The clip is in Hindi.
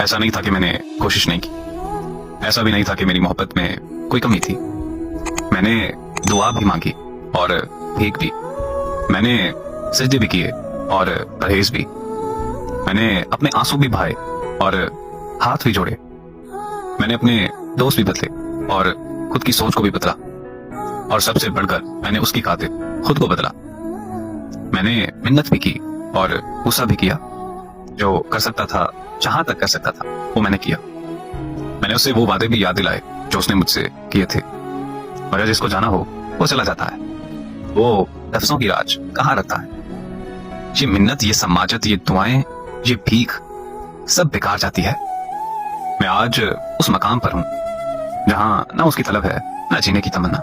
ऐसा नहीं था कि मैंने कोशिश नहीं की, ऐसा भी नहीं था कि मेरी मोहब्बत में कोई कमी थी। मैंने दुआ भी मांगी और भीख भी, मैंने सजदे भी किए और परहेज भी, मैंने अपने आंसू भी बहाए और हाथ भी जोड़े, मैंने अपने दोस्त भी बदले और खुद की सोच को भी बदला, और सबसे बढ़कर मैंने उसकी खातिर खुद को बदला। मैंने मिन्नत भी की और गुस्सा भी किया। जो कर सकता था, जहां तक कर सकता था, वो मैंने किया। मैंने उससे वो वादे भी याद दिलाए जो उसने मुझसे किए थे। मगर जिसको जाना हो वो चला जाता है, वो लफ्जों की राज कहाँ रखता है। ये मिन्नत, ये समाजत, ये दुआएं, ये भीख सब बेकार जाती है। मैं आज उस मकाम पर हूं जहां ना उसकी तलब है, ना जीने की तमन्ना।